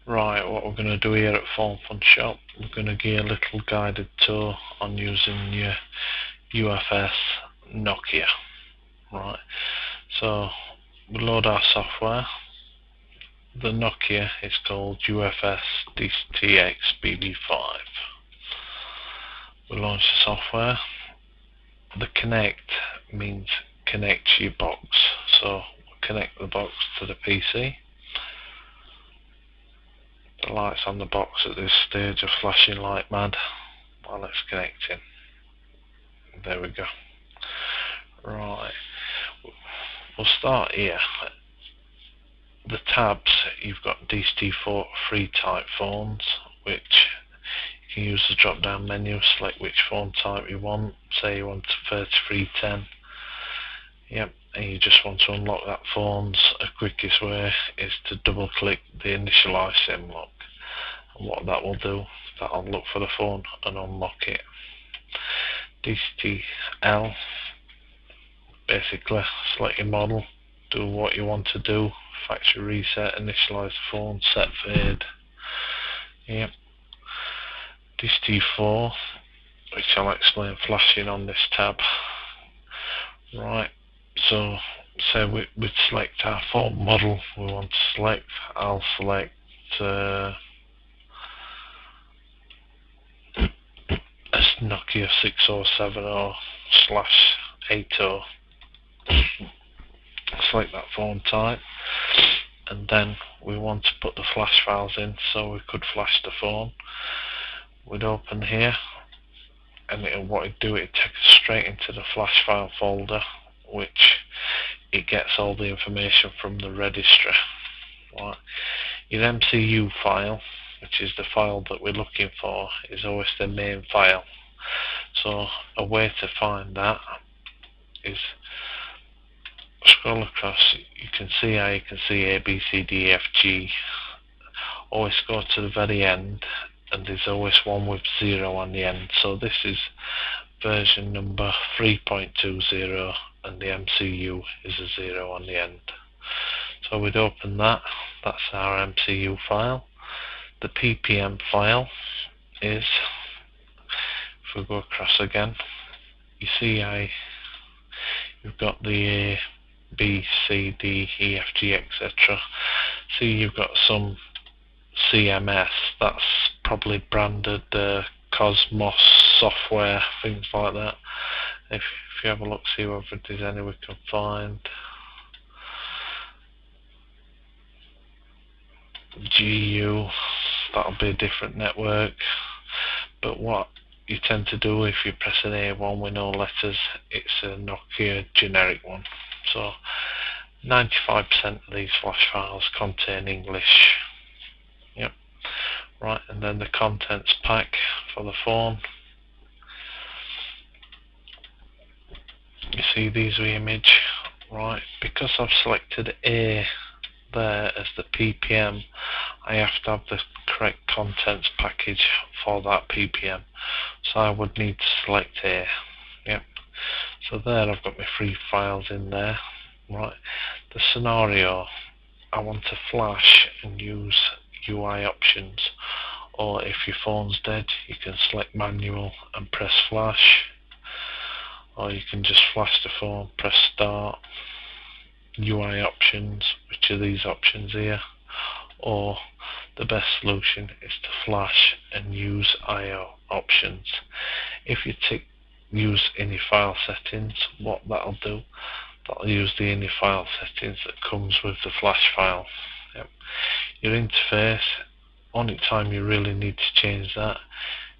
Right, what we're going to do here at Phone Fun Shop, we're going to give a little guided tour on using your UFS Nokia. Right, so we load our software. The Nokia is called UFS DTX BB5. We launch the software. The connect means connect your box, so connect the box to the PC. The lights on the box at this stage are flashing like mad while it's connecting. There we go. Right, we'll start here. The tabs, you've got DST4 free type phones, which you can use the drop down menu, select which phone type you want. Say you want 3310. Yep, and you just want to unlock that phone's quickest way is to double click the initialize SIM lock. And what that will do, that'll look for the phone and unlock it. DCTL, basically select your model, do what you want to do, factory reset, initialize the phone, set fade. Yep. DCT4, which I'll explain flashing on this tab. Right, so say we'd select our phone model we want to select. I'll select Nokia 6070/80. Select that phone type, and then we want to put the flash files in so we could flash the phone. We'd open here, and what it'd do, it'd take us straight into the flash file folder, which it gets all the information from the registry. Right. Your MCU file, which is the file that we're looking for, is always the main file. So a way to find that is scroll across. You can see how you can see A, B, C, D, F, G. Always go to the very end, and there's always one with 0 on the end. So this is version number 3.20, and the MCU is a 0 on the end. So we'd open that. That's our MCU file. The PPM file is, if we go across again, you see how you've got the A, B, C, D, E, F, G, etc. See, you've got some CMS, that's probably branded Cosmos software, things like that. If you have a look, see whether there's any we can find. GU, that'll be a different network. But what you tend to do if you press an A1 with no letters, it's a Nokia generic one. So 95% of these flash files contain English. Yep. Right, and then the contents pack for the phone. You see these the image. Right, because I've selected A there as the PPM, I have to have the correct contents package for that PPM. So I would need to select A. Yep. So there I've got my free files in there. Right. The scenario, I want to flash and use UI options, or if your phone's dead you can select manual and press flash, or you can just flash the phone, press start, UI options, which are these options here, or the best solution is to flash and use IO options. If you tick use any file settings, what that'll do, that'll use the any file settings that comes with the flash file. Yep. Your interface, only time you really need to change that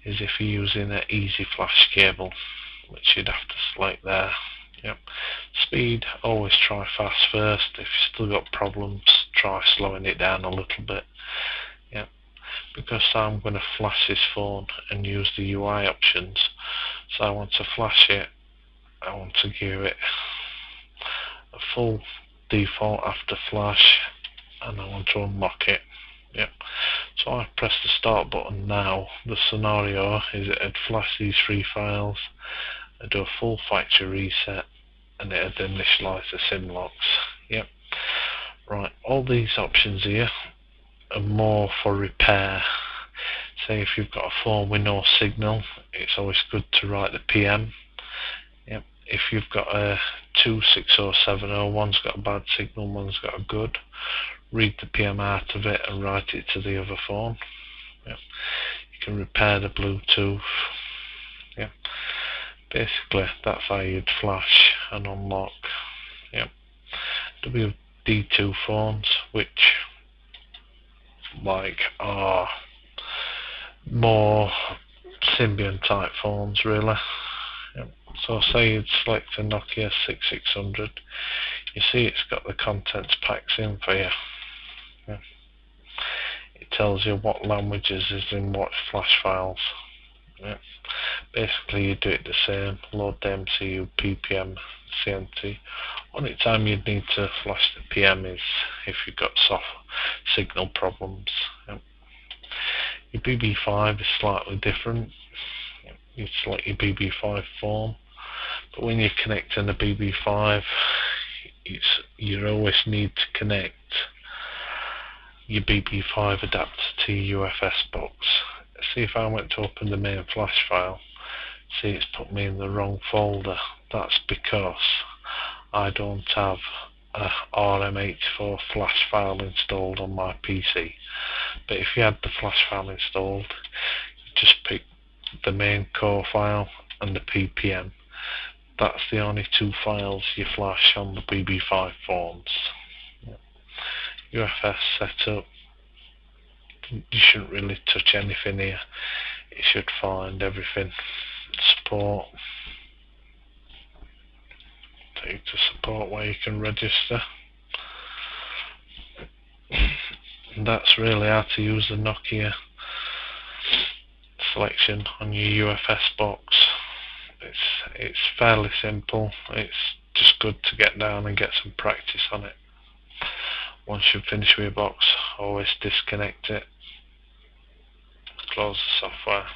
is if you're using an easy flash cable, which you'd have to select there. Yep. Speed, always try fast first. If you've still got problems, try slowing it down a little bit. Yep. Because I'm going to flash this phone and use the UI options, so I want to flash it, I want to give it a full default after flash, and I want to unlock it. Yep. So I press the start button now. The scenario is it'd flash these three files, I'd do a full factory reset, and it'd initialize the SIM locks. Yep. Right, all these options here and more for repair. Say if you've got a phone with no signal, it's always good to write the PM. Yep. If you've got a 26070, one's got a bad signal, one's got a good, read the PM out of it and write it to the other phone. Yep. You can repair the Bluetooth. Yep. Basically, that's how you'd flash and unlock. Yep. WD2 phones, which are more Symbian type phones, really. Yep. So say you'd select a Nokia 6600, you see it's got the contents packs in for you. Yep. It tells you what languages is in what flash files. Yep. Basically you do it the same, load the MCU, PPM, CNT. Only time you'd need to flash the PM is if you've got soft signal problems. Yep. Your BB5 is slightly different. Yep. You select your BB5 phone, but when you're connecting a BB5, you always need to connect your BB5 adapter to your UFS box. See, if I went to open the main flash file, see it's put me in the wrong folder. That's because I don't have a RM84 flash file installed on my PC. But if you had the flash file installed, you just pick the main core file and the PPM. That's the only two files you flash on the BB5 phones. UFS setup, you shouldn't really touch anything here. It should find everything. Support, take you to support where you can register. And that's really how to use the Nokia selection on your UFS box. It's fairly simple. It's just good to get down and get some practice on it. Once you've finished with your box, always disconnect it, close the software.